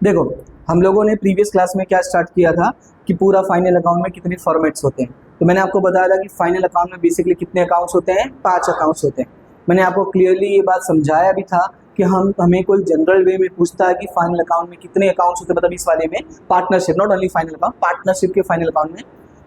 देखो, हम लोगों ने प्रीवियस क्लास में क्या स्टार्ट किया था कि पूरा फाइनल अकाउंट में कितने फॉर्मेट्स होते हैं। तो मैंने आपको बताया था कि फाइनल अकाउंट में बेसिकली कितने अकाउंट्स होते हैं, 5 अकाउंट्स होते हैं। मैंने आपको क्लियरली ये बात समझाया भी था कि हमें कोई जनरल वे में पूछता है कि फाइनल अकाउंट में कितने अकाउंट्स होते हैं, मतलब इस वाले में partnership, not only final account, partnership के फाइनल अकाउंट में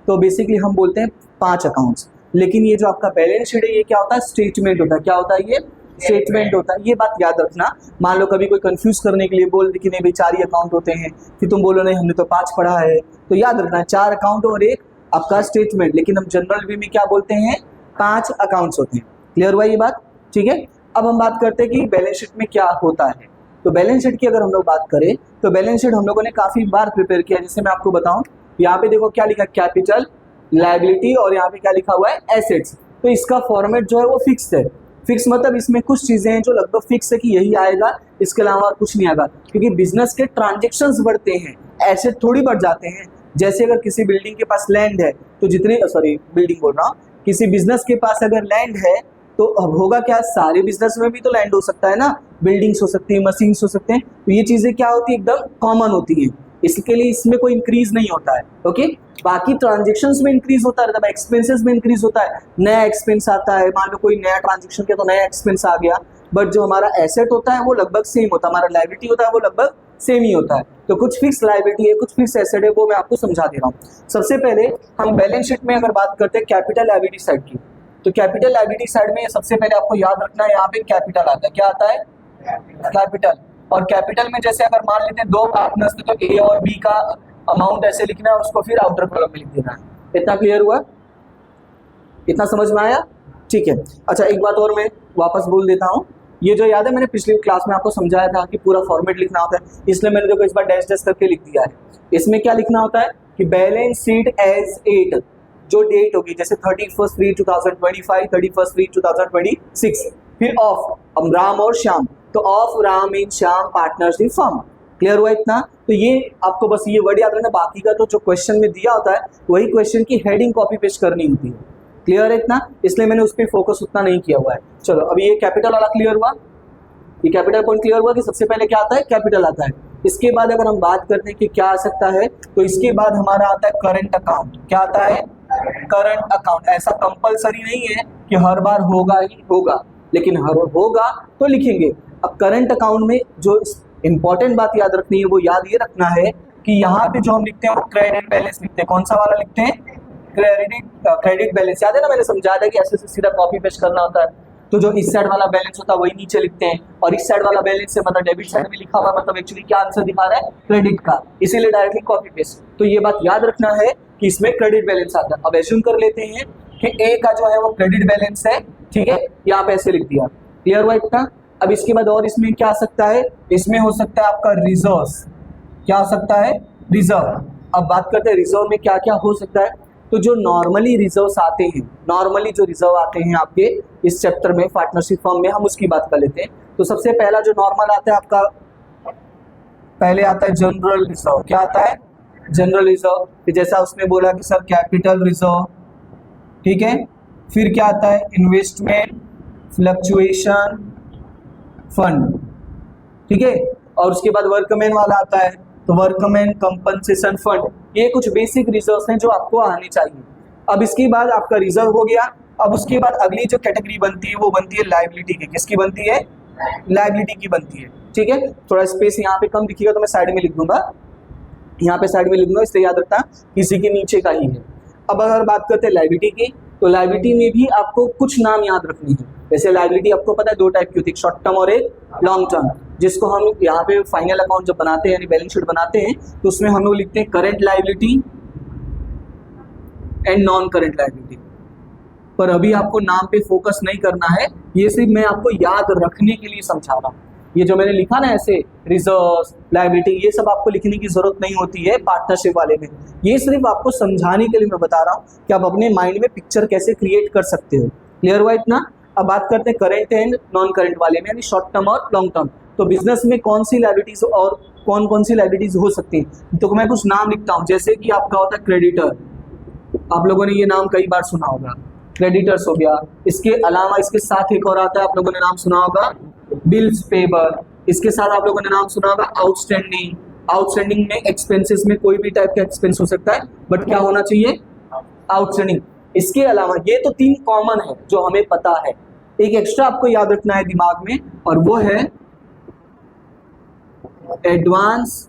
तो बेसिकली हम बोलते हैं 5 अकाउंट्स। लेकिन ये जो आपका बैलेंस शीट है ये क्या होता है, स्टेटमेंट होता है। क्या होता है ये? स्टेटमेंट होता है। ये बात याद रखना। मान लो कभी कोई कंफ्यूज करने के लिए बोल दे कि नहीं भाई 4 ही अकाउंट होते हैं, फिर तुम बोलो नहीं हमने तो 5 पढ़ा है, तो याद रखना 4 अकाउंट और एक आपका स्टेटमेंट। लेकिन हम जनरल वे में क्या बोलते हैं, 5 अकाउंट्स होते हैं। क्लियर हुआ ये बात? ठीक है। अब हम बात करते हैं कि बैलेंस शीट में क्या होता है। तो बैलेंस शीट की अगर हम लोग बात करें तो बैलेंस शीट हम लोगों ने काफ़ी बार प्रिपेयर किया। जैसे मैं आपको बताऊं, यहाँ पे देखो क्या लिखा है, कैपिटल, लायबिलिटी, और यहाँ पे क्या लिखा हुआ है, एसेट्स। तो इसका फॉर्मेट जो है वो फिक्स है। फिक्स मतलब इसमें कुछ चीज़ें हैं जो लगभग फिक्स है कि यही आएगा, इसके अलावा कुछ नहीं आएगा। क्योंकि बिजनेस के ट्रांजेक्शन्स बढ़ते हैं, एसेट थोड़ी बढ़ जाते हैं। जैसे अगर किसी बिल्डिंग के पास लैंड है तो जितने, सॉरी बिल्डिंग बोल रहा हूँ, किसी बिजनेस के पास अगर लैंड है तो अब होगा क्या, सारे बिजनेस में भी तो लैंड हो सकता है ना, बिल्डिंग्स हो सकती है, मशीन्स हो सकते हैं। तो ये चीज़ें क्या होती है, एकदम कॉमन होती है। इसके लिए इसमें कोई इंक्रीज नहीं होता है। ओके, बाकी ट्रांजेक्शन्स में इंक्रीज होता है, मतलब एक्सपेंसेस में इंक्रीज होता है, नया एक्सपेंस आता है। मान लो कोई नया ट्रांजेक्शन किया तो नया एक्सपेंस आ गया। बट जो हमारा एसेट होता है वो लगभग सेम होता है, हमारा लायबिलिटी होता है वो लगभग सेम ही होता है। तो कुछ फिक्स लायबिलिटी है, कुछ फिक्स एसेट है, वो मैं आपको समझा दे रहा हूँ। सबसे पहले हम बैलेंस शीट में अगर बात करते हैं कैपिटल लायबिलिटी साइड की, तो कैपिटल लायबिलिटी साइड में सबसे पहले आपको याद रखना है, यहाँ पे कैपिटल आता है। क्या आता है? कैपिटल। और कैपिटल में जैसे अगर मान लेते हैं 2 पार्टनर्स थे तो ए और बी का अमाउंट ऐसे लिखना है, उसको फिर आउटर कॉलम में लिख देना है। इतना क्लियर हुआ? इतना समझ में आया? ठीक है। अच्छा, एक बात और मैं वापस बोल देता हूँ। ये जो याद है मैंने पिछली क्लास में आपको समझाया था कि पूरा फॉर्मेट लिखना होता है, इसलिए मैंने देखो इस बार डैश डैश करके लिख दिया है। इसमें क्या लिखना होता है कि बैलेंस शीट एज एट, जो डेट होगी जैसे 31/3/2025, 31/3/2026, फिर ऑफ राम और श्याम, तो of Ram and Shyam partnership firm. Clear हुआ इतना? तो ये आपको बस ये वर्ड याद रखना, बाकी का तो जो क्वेश्चन में दिया होता है वही क्वेश्चन की हेडिंग कॉपी पेस्ट करनी होती है। क्लियर है इतना? इसलिए मैंने उस पर फोकस उतना नहीं किया हुआ है। चलो अब ये कैपिटल वाला क्लियर हुआ, ये कैपिटल पॉइंट क्लियर हुआ कि सबसे पहले क्या आता है, कैपिटल आता है। इसके बाद अगर हम बात करते हैं कि क्या आ सकता है, तो इसके बाद हमारा आता है करंट अकाउंट। क्या आता है? Current account. ऐसा कंपलसरी नहीं है कि हर बार होगा ही होगा, लेकिन हर होगा तो लिखेंगे। अब करंट अकाउंट में जो इंपॉर्टेंट बात याद रखनी है वो याद ये रखना है कि यहाँ पे जो हम लिखते हैं वो क्रेडिट बैलेंस लिखते हैं। कौन सा वाला लिखते हैं? Credit balance. याद है ना, मैंने समझाया था कि ऐसे सीधा कॉपी पेस्ट करना होता है। तो जो इस साइड वाला बैलेंस होता है वही नीचे लिखते हैं, और इस साइड वाला बैलेंस से मतलब डेबिट साइड में लिखा हुआ मतलब एक्चुअली क्या आंसर दिखा रहा है, क्रेडिट का, इसीलिए डायरेक्टली कॉपी पेस्ट। तो ये बात याद रखना है कि इसमें क्रेडिट बैलेंस आता है। अब एज्यूम कर लेते हैं कि ए का जो है वो क्रेडिट बैलेंस है, ठीक है, यहाँ पे ऐसे लिख दिया। क्लियर हुआ इतना? अब इसके बाद और इसमें क्या आ सकता है, इसमें हो सकता है आपका रिजर्व। क्या हो सकता है? रिजर्व। अब बात करते हैं रिजर्व में क्या क्या हो सकता है। तो जो नॉर्मली रिजर्व्स आते हैं, नॉर्मली जो रिजर्व आते हैं आपके इस चैप्टर में पार्टनरशिप फर्म में, हम उसकी बात कर लेते हैं। तो सबसे पहला जो नॉर्मल आता है आपका, पहले आता है जनरल रिजर्व। क्या आता है? General reserve. जैसा उसने बोला कि सर कैपिटल रिजर्व, ठीक है। फिर क्या आता है? इन्वेस्टमेंट फ्लक्चुएशन फंड, ठीक है। और उसके बाद वर्कमैन वाला आता है, तो वर्कमैन कंपनसेशन फंड। ये कुछ बेसिक रिजर्व्स हैं जो आपको आनी चाहिए। अब इसके बाद आपका रिजर्व हो गया। अब उसके बाद अगली जो कैटेगरी बनती है वो बनती है लायबिलिटी की। किसकी बनती है? लायबिलिटी की बनती है, ठीक है। थोड़ा स्पेस यहाँ पे कम दिखेगा तो मैं साइड में लिख दूंगा, यहाँ पे साइड में लिख दूंगा, इसलिए याद रखना किसी के नीचे का ही है। अब अगर बात करते हैं लायबिलिटी की, तो लायबिलिटी में भी आपको कुछ नाम याद रखनी है। जैसे लायबिलिटी आपको पता है 2 टाइप की होती है, शॉर्ट टर्म और एक लॉन्ग टर्म, जिसको हम यहाँ पे फाइनल अकाउंट जब बनाते हैं यानी बैलेंस शीट बनाते हैं तो उसमें हम लोग लिखते हैं current liability and non current liability. पर अभी आपको नाम पे फोकस नहीं करना है, ये सिर्फ मैं आपको याद रखने के लिए समझा रहा हूँ। ये जो मैंने लिखा ना ऐसे रिजर्व, लायबिलिटी, ये सब आपको लिखने की जरूरत नहीं होती है पार्टनरशिप वाले में। ये सिर्फ आपको समझाने के लिए मैं बता रहा हूँ कि आप अपने माइंड में पिक्चर कैसे क्रिएट कर सकते हो। क्लियर हुआ इतना? अब बात करते हैं करेंट एंड नॉन करेंट वाले में, यानी शॉर्ट टर्म और लॉन्ग टर्म। तो बिजनेस में कौन सी लायबिलिटीज और कौन कौन सी लायबिलिटीज हो सकती हैं, तो मैं कुछ नाम लिखता हूँ। जैसे कि आपका होता है क्रेडिटर, आप लोगों ने ये नाम कई बार सुना होगा, क्रेडिटर्स हो गया। इसके अलावा इसके साथ एक और आता है, आप लोगों ने नाम सुना होगा बिल्स पेबल। इसके साथ आप लोगों ने नाम सुना होगा आउटस्टैंडिंग, आउटस्टैंडिंग में एक्सपेंसेस में कोई भी टाइप का एक्सपेंस हो सकता है, बट क्या होना चाहिए, आउटस्टैंडिंग। इसके अलावा ये तो 3 कॉमन है जो हमें पता है, एक एक्स्ट्रा आपको याद रखना है दिमाग में, और वो है एडवांस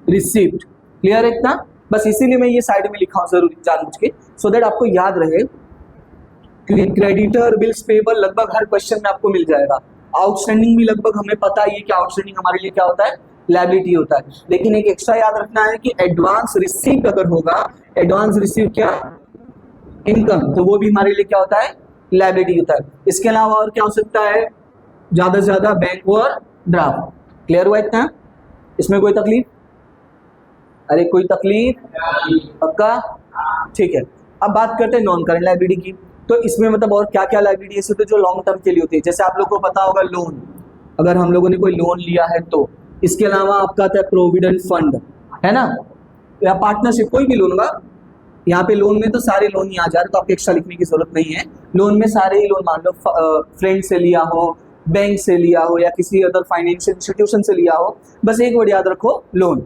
रिसिप्ट। क्लियर है इतना? बस इसीलिए मैं ये साइड में लिखा हूं जरूरी जानबूझ के, सो दैट आपको याद रहे। क्रेडिटर, बिल्स पेबल लगभग हर क्वेश्चन में आपको मिल जाएगा। आउटस्टैंडिंग भी लगभग हमें पता है कि आउटस्टैंडिंग हमारे लिए क्या होता है, लायबिलिटी होता है। लेकिन एक एक्स्ट्रा याद रखना है कि एडवांस रिसीव्ड अगर होगा, एडवांस रिसीव क्या, इनकम, तो वो भी हमारे लिए क्या होता है, लायबिलिटी होता है। इसके अलावा और क्या हो सकता है, ज्यादा से ज्यादा बैंक और ड्राफ्ट। क्लियर हुआ इतना? इसमें कोई तकलीफ? अरे कोई तकलीफ? पक्का? ठीक है। अब बात करते हैं नॉन करंट लायबिलिटी की। तो इसमें मतलब और क्या क्या लायबिलिटी है, तो जो लॉन्ग टर्म के लिए होती है, जैसे आप लोग को पता होगा लोन, अगर हम लोगों ने कोई लोन लिया है तो। इसके अलावा आपका आता है प्रोविडेंट फंड, है ना, या पार्टनरशिप, कोई भी लोन होगा। यहाँ पे लोन में तो सारे लोन ही आ जा रहे, तो आपको एक्स्ट्रा लिखने की जरूरत नहीं है। लोन में सारे ही लोन, मान लो फ्रेंड से लिया हो, बैंक से लिया हो, या किसी अदर फाइनेंशियल इंस्टीट्यूशन से लिया हो, बस एक वर्ड याद रखो, लोन।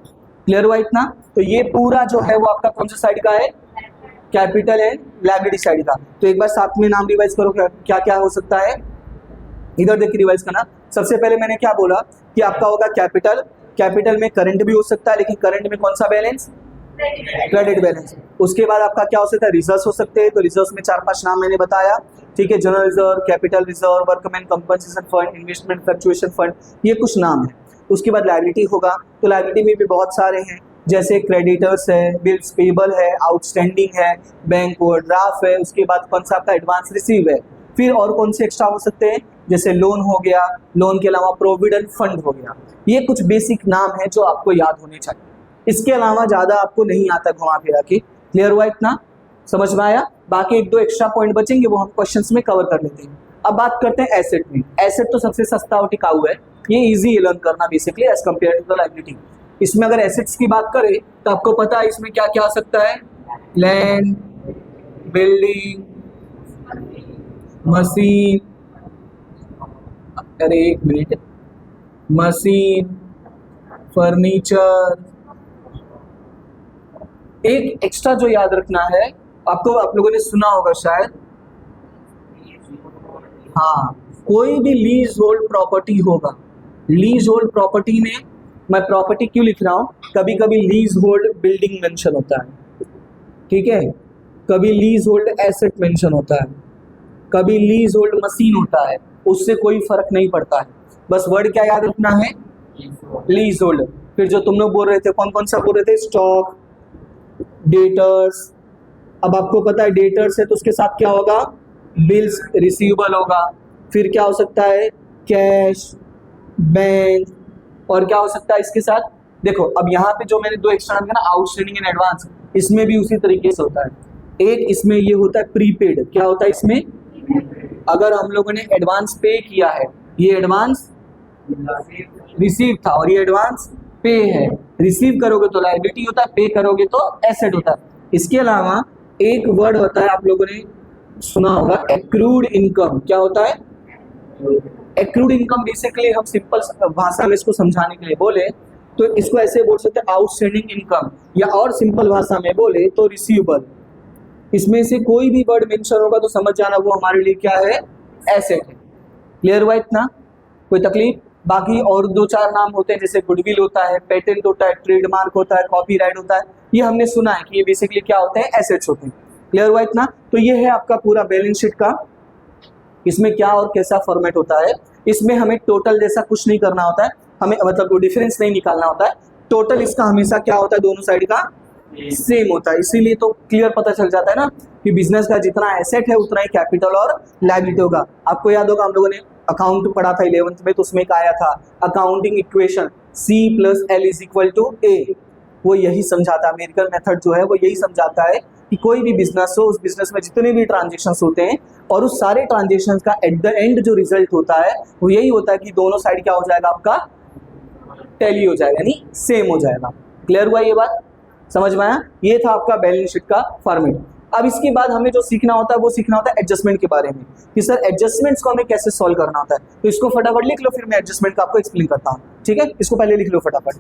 क्लियर हुआ इतना? तो ये पूरा जो है वो आपका कौन सा साइड का है, कैपिटल एंड लायबिलिटी साइड का। तो एक बार साथ में नाम रिवाइज करो, क्या क्या हो सकता है, इधर देख के रिवाइज करना। सबसे पहले मैंने क्या बोला कि आपका होगा कैपिटल। कैपिटल में करंट भी हो सकता है, लेकिन करंट में कौन सा बैलेंस, क्रेडिट बैलेंस। उसके बाद आपका क्या हो सकता है, रिजर्व्स हो सकते हैं। तो रिजर्व्स में 4-5 नाम मैंने बताया, ठीक है, general reserve, capital reserve, workman compensation fund, investment fluctuation fund, ये कुछ नाम है। उसके बाद लायबिलिटी होगा, तो लायबिलिटी में भी बहुत सारे हैं, जैसे क्रेडिटर्स है, बिल्स पेबल है, आउटस्टैंडिंग है, बैंक ओवरड्राफ्ट है। उसके बाद कौन सा आपका एडवांस रिसीव है। फिर और कौन से एक्स्ट्रा हो सकते हैं, जैसे लोन हो गया, लोन के अलावा प्रोविडेंट फंड हो गया। ये कुछ बेसिक नाम है जो आपको याद होने चाहिए। इसके अलावा ज़्यादा आपको नहीं आता घुमा फिरा के। क्लियर हुआ इतना? समझ में आया? बाकी 1-2 एक्स्ट्रा पॉइंट बचेंगे, वो हम क्वेश्चंस में कवर कर लेते हैं। अब बात करते हैं एसेट में। एसेट तो सबसे सस्ता और टिकाऊ है, ये इजी है लर्न करना basically as compare to the liability. इसमें अगर एसेट्स की बात करें तो आपको पता है इसमें क्या क्या आ सकता है, लैंड, बिल्डिंग, मशीन, अरे एक मिनट, मशीन, फर्नीचर। एक एक्स्ट्रा जो याद रखना है आपको, आप लोगों ने सुना होगा शायद, हाँ, कोई भी लीज होल्ड प्रॉपर्टी होगा। लीज होल्ड प्रॉपर्टी में मैं प्रॉपर्टी क्यों लिख रहा हूँ, कभी कभी लीज होल्ड बिल्डिंग मेंशन होता है, ठीक है, कभी लीज होल्ड एसेट मेंशन होता है, कभी लीज होल्ड मशीन होता है, उससे कोई फर्क नहीं पड़ता है, बस वर्ड क्या याद रखना है, लीज होल्ड। फिर जो तुम लोग बोल रहे थे, कौन कौन सा बोल रहे थे, स्टॉक, डेटर्स। अब आपको पता है डेटर्स है तो उसके साथ क्या होगा, बिल्स रिसीवेबल होगा। फिर क्या हो सकता है, कैश, बैंक, और क्या हो सकता है इसके साथ, देखो अब यहाँ पे जो मैंने 2 एक्स्ट्रा ना, आउटस्टैंडिंग एंड एडवांस, इसमें भी उसी तरीके से होता है। एक इसमें ये होता है प्रीपेड, क्या होता है इसमें, अगर हम लोगों ने एडवांस पे किया है, ये एडवांस रिसीव था और ये एडवांस पे है, रिसीव करोगे तो लायबिलिटी होता है, पे करोगे तो एसेट होता है। इसके अलावा एक वर्ड होता है, आप लोगों ने सुना होगा, एक्रूड इनकम। क्या होता है, एक्रूड इनकम। बेसिकली हम सिंपल भाषा में इसको समझाने के लिए बोले तो इसको ऐसे बोल सकते हैं, आउटस्टैंडिंग इनकम, या और सिंपल भाषा में बोले तो रिसीवेबल। इसमें से कोई भी वर्ड मेंशन होगा तो समझ जाना वो हमारे लिए क्या है, एसेट है। क्लियर हुआ इतना? कोई तकलीफ? बाकी और 2-4 नाम होते हैं, जैसे गुडविल होता है, पेटेंट होता है, ट्रेडमार्क होता है, कॉपीराइट होता है, ये हमने सुना है कि ये बेसिकली क्या होते हैं, एसेट्स होते हैं। क्लियर हुआ इतना? तो ये है आपका पूरा बैलेंस शीट का, इसमें क्या और कैसा फॉर्मेट होता है। इसमें हमें टोटल जैसा कुछ नहीं करना होता है, हमें मतलब वो डिफरेंस नहीं निकालना होता है। टोटल इसका हमेशा क्या होता है, दोनों साइड का सेम होता है। इसीलिए तो क्लियर पता चल जाता है ना कि बिजनेस का जितना एसेट है उतना ही कैपिटल और लायबिलिटी होगा। आपको याद होगा हम लोगों ने अकाउंट पढ़ा था 11th में, तो उसमें एक आया था अकाउंटिंग इक्वेशन C+L=A। वो यही समझाता है, अमेरिकन मेथड जो है वो यही समझाता है कि कोई भी बिजनेस हो, उस बिजनेस में जितने भी ट्रांजेक्शन्स होते हैं और उस सारे ट्रांजेक्शन्स का एट द एंड जो रिजल्ट होता है वो यही होता है कि दोनों साइड क्या हो जाएगा, आपका टैली हो जाएगा, यानी सेम हो जाएगा। क्लियर हुआ ये बात? समझ में आया? ये था आपका बैलेंस शीट का फॉर्मेट। अब इसके बाद हमें जो सीखना होता है वो सीखना होता है एडजस्टमेंट के बारे में, कि सर एडजस्टमेंट्स को हमें कैसे सॉल्व करना होता है। तो इसको फटाफट लिख लो, फिर मैं एडजस्टमेंट का आपको एक्सप्लेन करता हूँ। ठीक है, इसको पहले लिख लो फटाफट।